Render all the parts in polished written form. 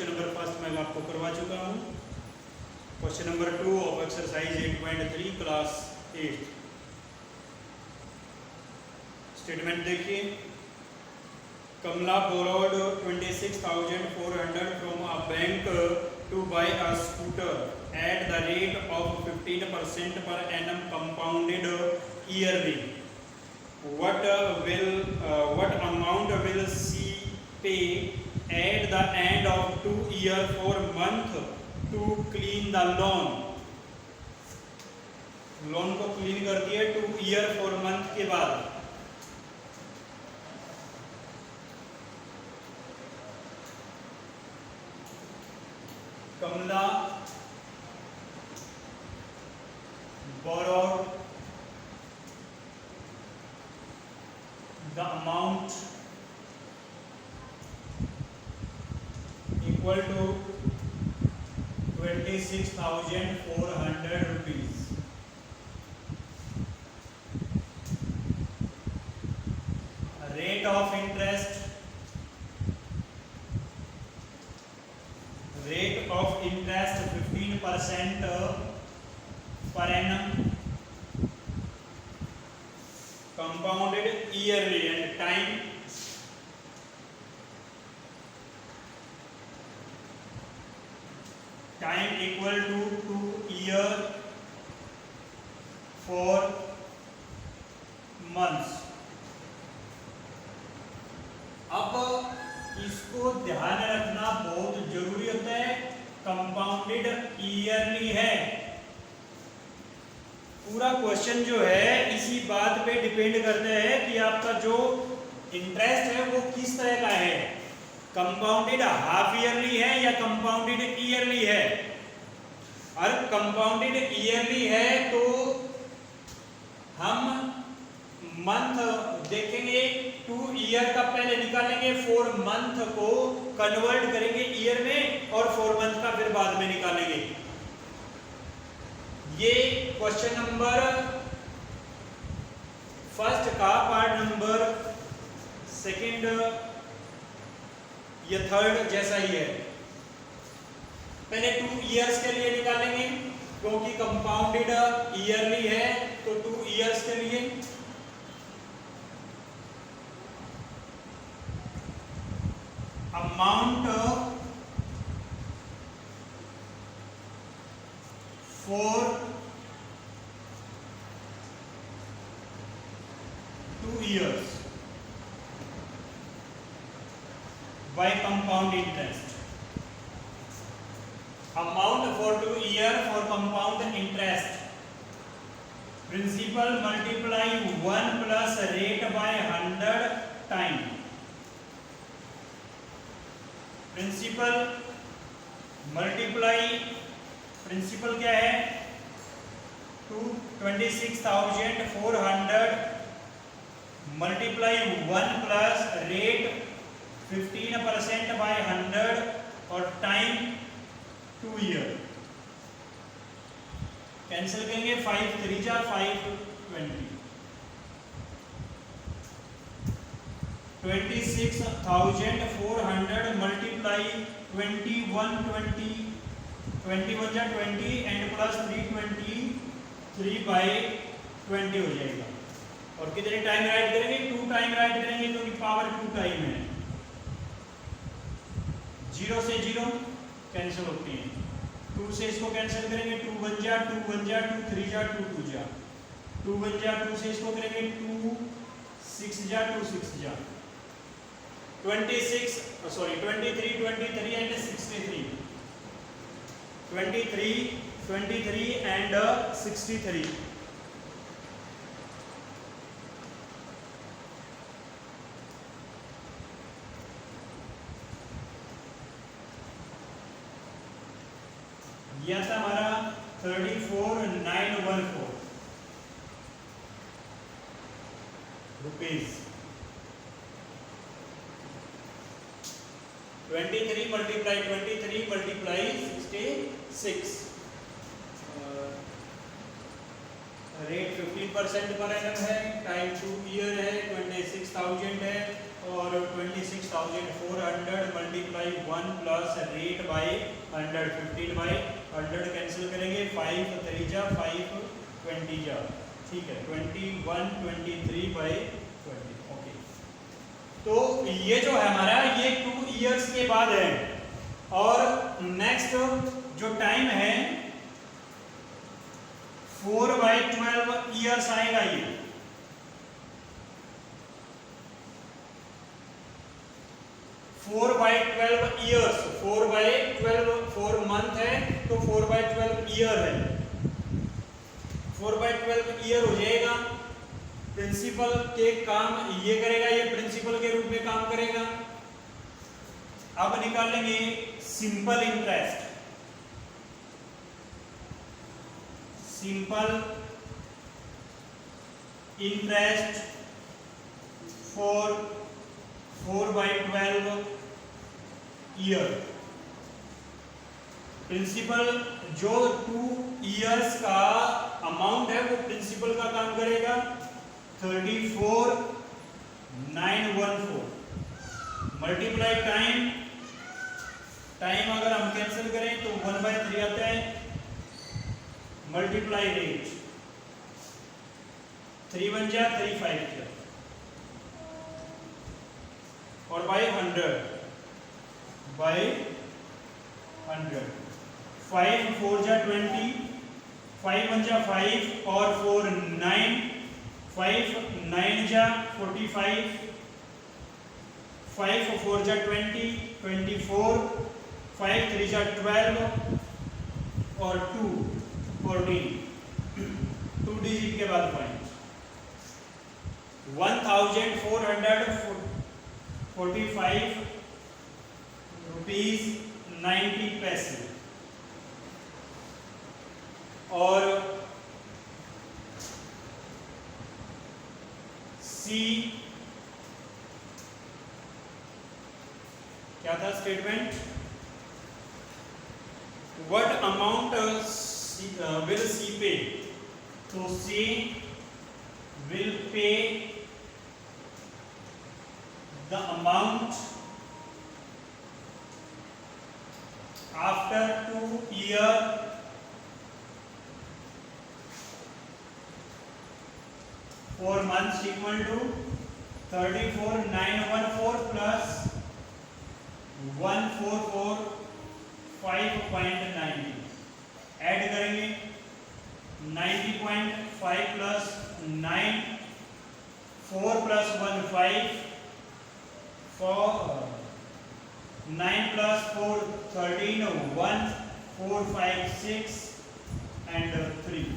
Question number first मैं आपको करवा चुका हूँ। Question number 2 of exercise 8.3 class 8। Statement देखिए, कमला borrowed 26,400 from a bank to buy a scooter at the rate of 15% per annum compounded yearly. What amount will she pay at the end of 2 years for month to clean the loan? Loan को clean कर दिए 2 year 4 month के बाद। कमला borrowed the amount equal to 26,400 rupees. Rate of interest 15% per annum compounded yearly, and time equal to 2 year 4 months। अब इसको ध्यान रखना बहुत जरूरी होता है, कंपाउंडेड ईयरली है। पूरा क्वेश्चन जो है इसी बात पे डिपेंड करता है कि आपका जो इंटरेस्ट है वो किस तरह का है, कंपाउंडेड हाफ ईयरली है या कंपाउंडेड ईयरली है। और कंपाउंडेड ईयरली है तो हम मंथ देखेंगे, 2 ईयर का पहले निकालेंगे, 4 मंथ को कन्वर्ट करेंगे ईयर में और 4 मंथ का फिर बाद में निकालेंगे। ये क्वेश्चन नंबर फर्स्ट का पार्ट नंबर सेकंड या थर्ड जैसा ही है। पहले 2 इयर्स के लिए निकालेंगे क्योंकि कंपाउंडेड ईयरली है, तो 2 इयर्स के लिए amount for 2 years by compound interest. Amount for 2 year for compound interest. Principal multiply 1 plus rate by 100 time. Principal multiply, principal क्या है 26,400 मल्टीप्लाई 1 प्लस रेट 15% बाय 100 और टाइम 2 ईयर। कैंसिल करेंगे, 5 3 जा 5 20, 26,400 multiply 21 जा 20 एंड प्लस 323 बाई 20 हो जाएगा। और कितने टाइम राइट करेंगे, 2 टाइम राइट करेंगे क्योंकि पावर 2 टाइम है। 0 से 0 कैंसिल होती है, 2 से इसको कैंसिल करेंगे, 2 1 जा 2 1 जा 2 3 जा 2 2 जा 2 1 जा 2 से इसको करेंगे 2 6 जा 2 6 जा 23 and 63 23 and 63। यह था हमारा 34,914 rupees. 23 multiply 66, rate 15% per annum है, टाइम 2 ईयर है, 26,000 है, और 26,400 multiply 1 plus rate by 100, 15 by 100 cancel करेंगे, 5 3 जा 5 20 जा, ठीक है, 21 23 बाई 20। ओके, तो ये जो है हमारा ये 2 इयर्स के बाद है। और नेक्स्ट जो टाइम है 4/12 इयर्स आएगा। ये 4/12 इयर्स, 4/12 4 मंथ है तो 4/12 ईयर है, 4/12 ईयर हो जाएगा। प्रिंसिपल के काम ये करेगा, ये प्रिंसिपल के रूप में काम करेगा। अब निकालेंगे simple interest, simple interest for 4/12 year. Principal जो 2 इयर्स का अमाउंट है वो प्रिंसिपल का काम करेगा, 34,914 मल्टीप्लाई टाइम, टाइम अगर हम कैंसिल करें तो 1/3 आता है, मल्टीप्लाई रेट 3 1 जा 3 5 जा, और बाई 100, बाई 100, 5 4 जा 20, 5 1 जा 5 और 4 9, 5 9 जा 45, 5 4 जा 20 24, 5 3 जा 12 और 2 14, 2 डिजिट के बाद पॉइंट 1,445 रुपीज 90 पैसे। और सी क्या था statement, what amount will C pay? So C will pay the amount after 2 years 4 months equal to 34,914 plus 144,590। Add करेंगे 90.5 plus 9, 4 plus 1 5, 9 plus 4 13, 1 4 5 6 and 3,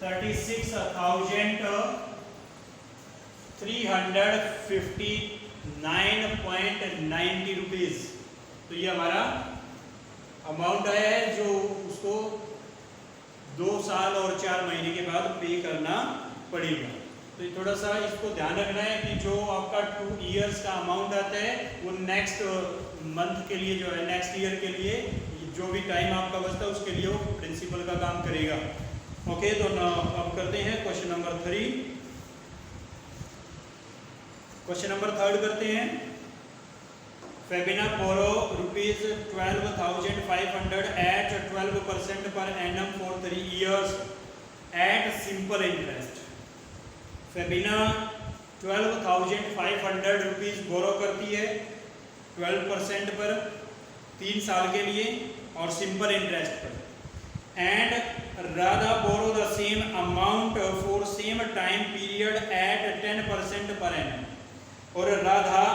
36,359.90 rupees. तो ये हमारा अमाउंट आया है जो उसको 2 साल और 4 महीने के बाद पे करना पड़ेगा। तो थोड़ा सा इसको ध्यान रखना है कि जो आपका 2 इयर्स का अमाउंट आता है वो नेक्स्ट मंथ के लिए जो है, नेक्स्ट ईयर के लिए जो भी टाइम आपका बचता है उसके लिए वो प्रिंसिपल का काम करेगा। ओके, तो अब करते हैं क्वेश्चन नंबर 3। क्वेश्चन नंबर 3 करते हैं। Fabina borrow rupees 12,500 at 12% per annum for 3 years at simple interest। Fabina 12,500 rupees borrow करती है 12% पर 3 साल के लिए और सिंपल इंटरेस्ट पर। And Radha borrow the same amount for same time period at 10% पर एनम। और राधा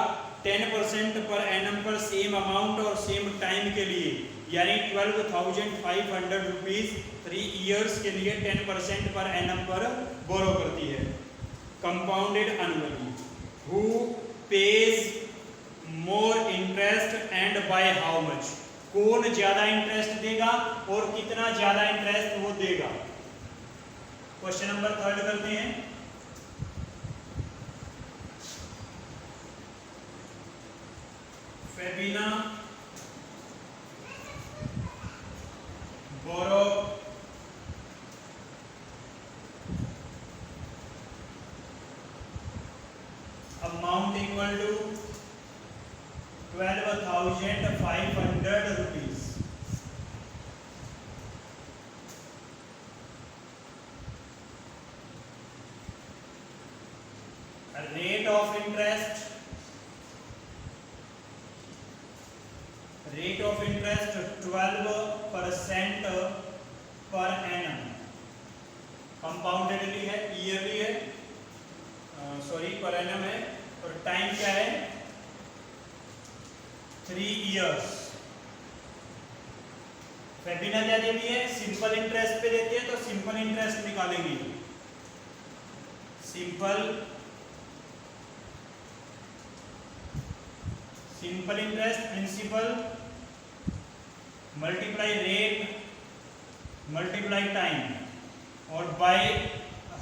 10% पर एनम पर सेम अमाउंट और सेम टाइम के लिए यानी 12,500 रुपीज 3 इयर्स के लिए 10% पर एनम पर बोरो करती है compounded annually. Who page more interest and by how much? कौन ज्यादा इंटरेस्ट देगा और कितना ज्यादा इंटरेस्ट वो देगा। क्वेश्चन नंबर 3 करते हैं। Fabina borrow amount equal to 500 rupees. Rate of interest, rate of interest 12% पर एनम। कंपाउंडेडली है, ईयरली है, सॉरी पर एनम है। और टाइम क्या है? 3 इयर्स। फेबिना क्या देती है? सिंपल इंटरेस्ट पे देती है, तो सिंपल इंटरेस्ट निकालेंगे। Simple interest principal multiply rate multiply time और बाय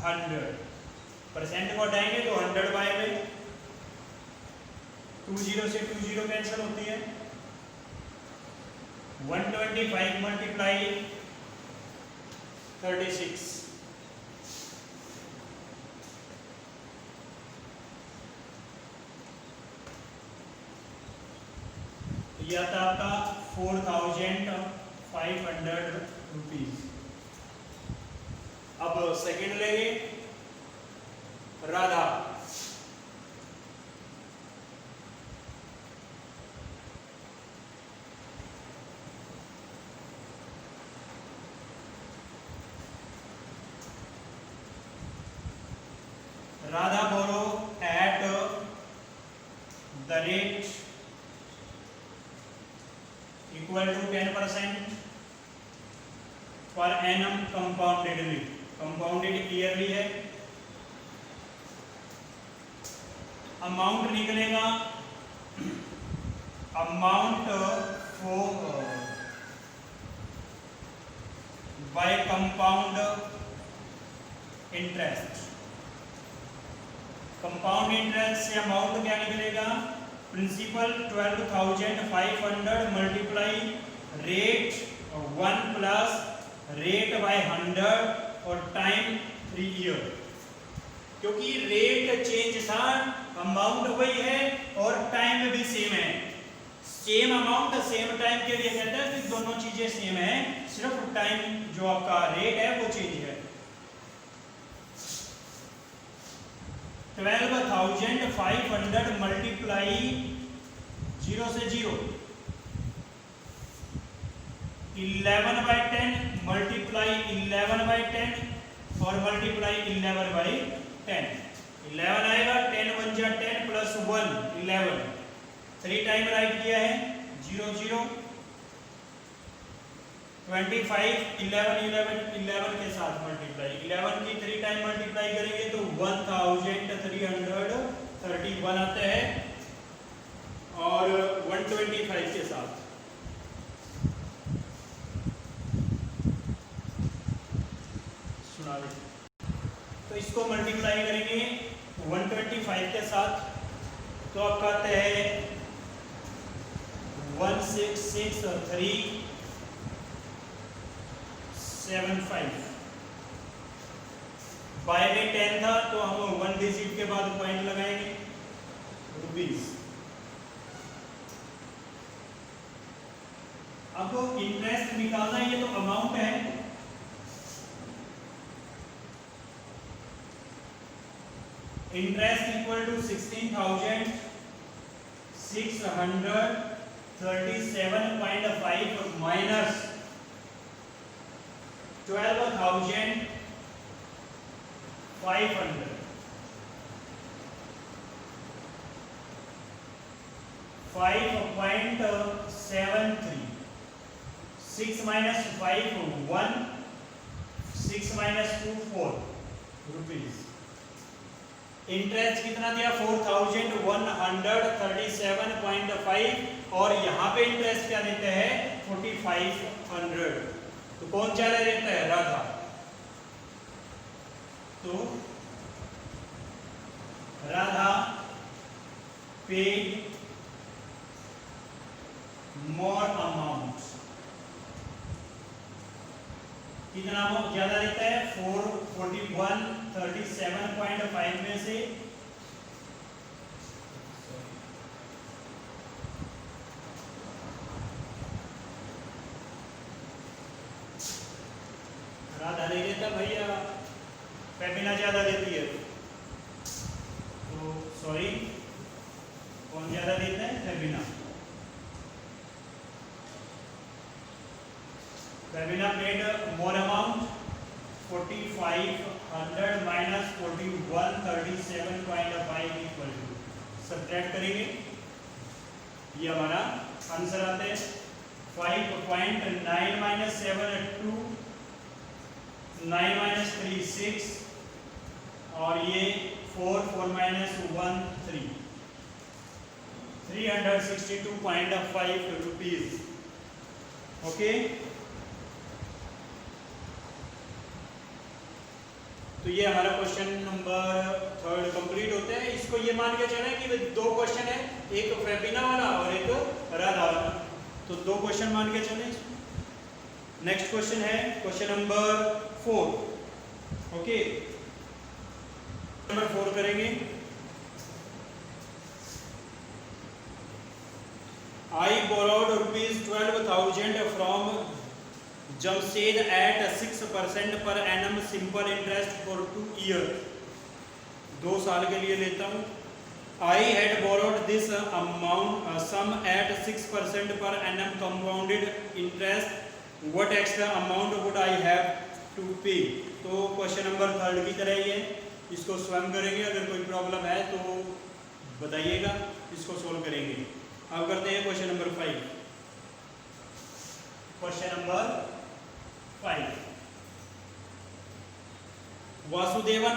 100। परसेंट को हटाएंगे तो 100 बाय में 20 से 20 कैंसिल होती है। 125 मल्टीप्लाई 36। यह था आपका 4500 रुपीज। अब सेकंड लेंगे Radha. Radha borrow at the rate equal to 10% पर एनम कंपाउंडेडली। कंपाउंडेड ईयरली है। अमाउंट निकलेगा, amount for by compound interest. Compound interest से अमाउंट क्या निकलेगा? Principal 12,500 multiply rate 1 plus rate by 100 और टाइम 3 ईयर। क्योंकि रेट चेंज था, अमाउंट वही है और टाइम भी सेम है। सेम अमाउंट सेम टाइम के लिए कहते हैं कि दोनों चीजें सेम है, सिर्फ टाइम जो आपका रेट है वो चेंज है। 12,500 मल्टीप्लाई 0 से 0 11/10 मल्टीप्लाई 11/10 और मल्टीप्लाई 11/10। 11 आएगा, 10 1 जा 10 प्लस 1 11। 3 टाइम राइट किया है 0 0 25 11 11 11 के साथ मल्टीप्लाई 11 की 3 टाइम मल्टीप्लाई करेंगे तो 1331 आता है और 125 के साथ सुना दे। तो इसको मल्टीप्लाई करेंगे 125 के साथ तो आपका आता है 166,375। बाय में 10 था तो हम 1 डिजिट के बाद पॉइंट लगाएंगे रुपीज। अब इंटरेस्ट निकालना है, ये तो अमाउंट है। Interest equal to 16,637.5 minus 12,500 5.73 6 minus 5 1 6 minus 2 4 rupees. Interest कितना दिया? 4,137.5 और यहाँ पे इंटरेस्ट क्या देते हैं? 4,500। तो कौन चाला देता है? राधा। तो राधा पे मोर अमाउंट। कितना ज्यादा देता है? 4137.5 में से भैया फेबिना ज़्यादा देती है, तो सॉरी कौन ज़्यादा देता है? Fabina. Fabina paid more amount 4500 minus 4137.5 equal to, subtract करेंगे, ये हमारा आंसर आता है 5.9 माइनस 7 2, 9 माइनस 3 6, और ये 4 माइनस 1 3, 362.5 रुपीज। ओके, तो ये हमारा क्वेश्चन नंबर 3 कंप्लीट होता है। इसको ये मान के चलें कि 2 क्वेश्चन है, एक फेबिना वाला और एक राधा वाला, तो 2 क्वेश्चन मान के चलें। नेक्स्ट क्वेश्चन है क्वेश्चन नंबर 4। ओके, नंबर 4 करेंगे। I borrowed rupees 12,000 from Jamshed at 6% per annum simple interest for 2 years। 2 साल के लिए लेता हूँ। I had borrowed this amount sum at 6% per annum compounded interest. What extra amount would I have to pay? तो question number 3 की तरह ही है, इसको स्वयं करेंगे। अगर कोई प्रॉब्लम है तो बताइएगा, इसको सोल्व करेंगे। अब करते हैं question number 5। Question number 5, Vasudevan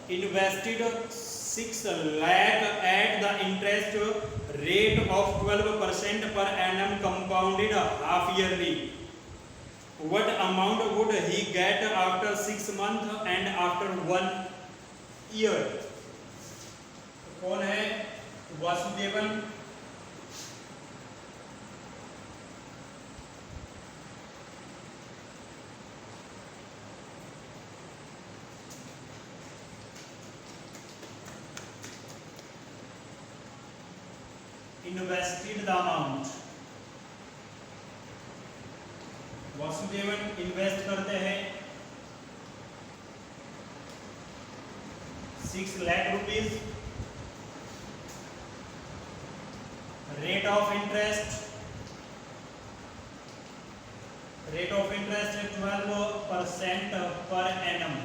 invested 6 lakh at the interest rate of 12% per annum compounded half yearly. What amount would he get after 6 months and after 1 year? कौन है Vasudevan? invested the amount, Vasudevan invest करते हैं 6 lakh rupees. Rate of interest है 12% per annum.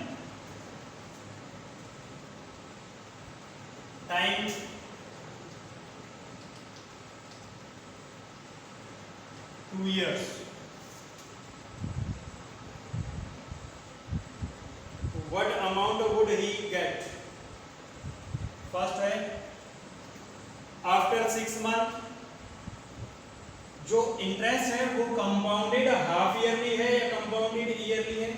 Time 2 years। What amount would he get? First है after 6 month जो interest है वो compounded half yearly है या कंपाउंडेड ईयरली है?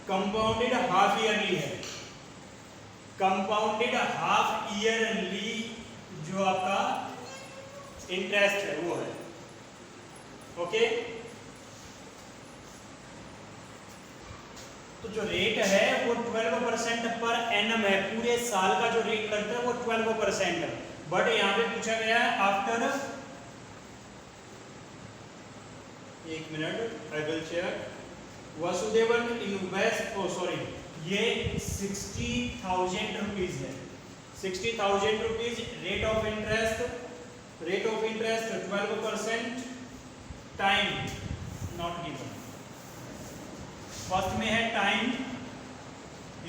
कंपाउंडेड हाफ ईयरली है। कंपाउंडेड हाफ ईयरली जो आपका इंटरेस्ट है वो है। ओके, तो जो रेट है वो 12% पर एनम है। पूरे साल का जो रेट लगता है वो 12%। बट यहाँ पे पूछा गया है आफ्टर, एक minute I will check. Vasudevan invest, oh sorry, ये 60,000 रुपीज है। 60,000 rupees rate of interest 12%। Time not given. First में है टाइम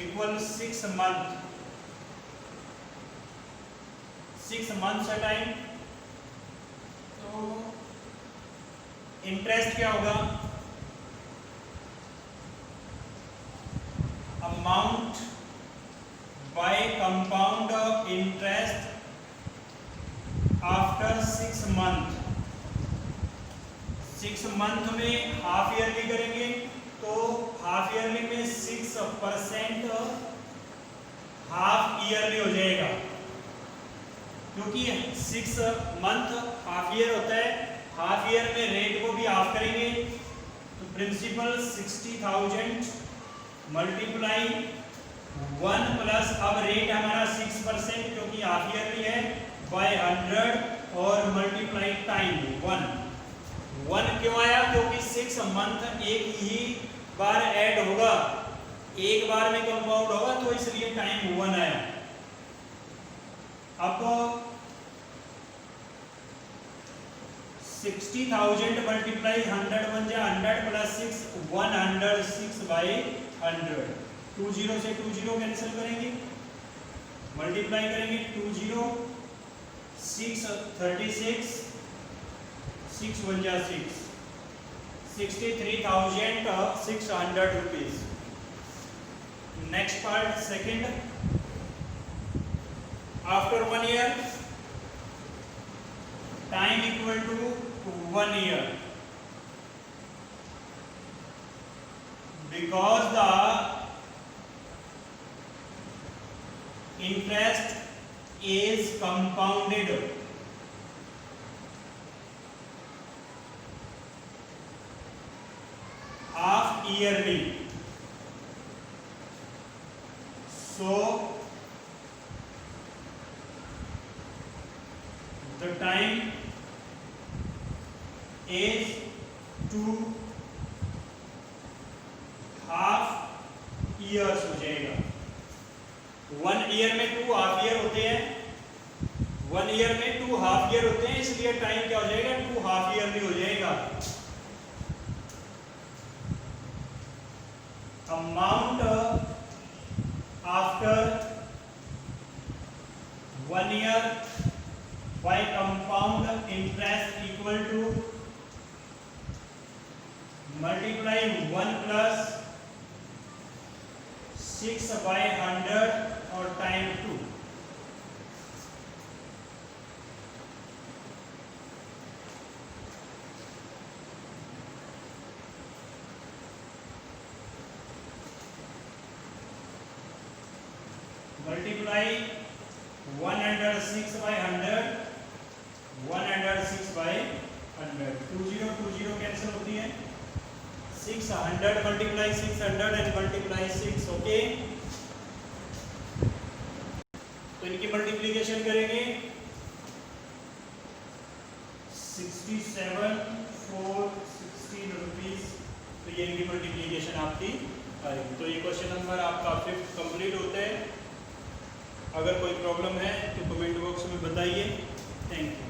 इक्वल 6 मंथ। 6 मंथ है टाइम, तो इंटरेस्ट क्या होगा? Amount by compound interest after 6 month. 6 month में हाफ ईयरली करेंगे तो हाफ ईयरली में 6% हाफ ईयरली हो जाएगा, क्योंकि 6 मंथ हाफ ईयर होता है। हाफ ईयर में रेट को भी हाफ करेंगे तो प्रिंसिपल 60,000 मल्टीप्लाई 1 प्लस, अब रेट हमारा 6% क्योंकि हाफ ईयरली है, बाय 100 और मल्टीप्लाई टाइम 1 क्यों आया? क्योंकि 6 मंथ एक ही बार ऐड होगा एक बार में कंपाउंड होगा तो इसलिए टाइम 1 आया। अब 60,000 मल्टीप्लाई 100 बन जाए 100 प्लस 6 106 बाई 100। 20 से 20 कैंसिल करेंगे, मल्टीप्लाई करेंगे 20 6 36 6 1 जा 6 63,600 rupees. Next part second, after 1 year time equal to 1 year because the interest is compounded half yearly, so the time is 2 half years हो जाएगा। 1 year में 2 half year होते हैं, 1 year में 2 half year होते हैं, इसलिए टाइम क्या हो जाएगा 2 half yearly हो जाएगा। Amount after 1 year by compound interest equal to multiply 1 plus 6 by 100 और time 2। Multiply 106 by 100 106 by 100। 20 cancel होती है, 600 मल्टीप्लाई 600 एंड मल्टीप्लाई 6। ओके, तो इनकी मल्टीप्लिकेशन करेंगे 67,416 रुपीज। तो ये इनकी मल्टीप्लिकेशन आपकी आएगी। तो ये क्वेश्चन नंबर आपका 5th कंप्लीट होता है। अगर कोई प्रॉब्लम है तो कमेंट बॉक्स में बताइए। Thank you.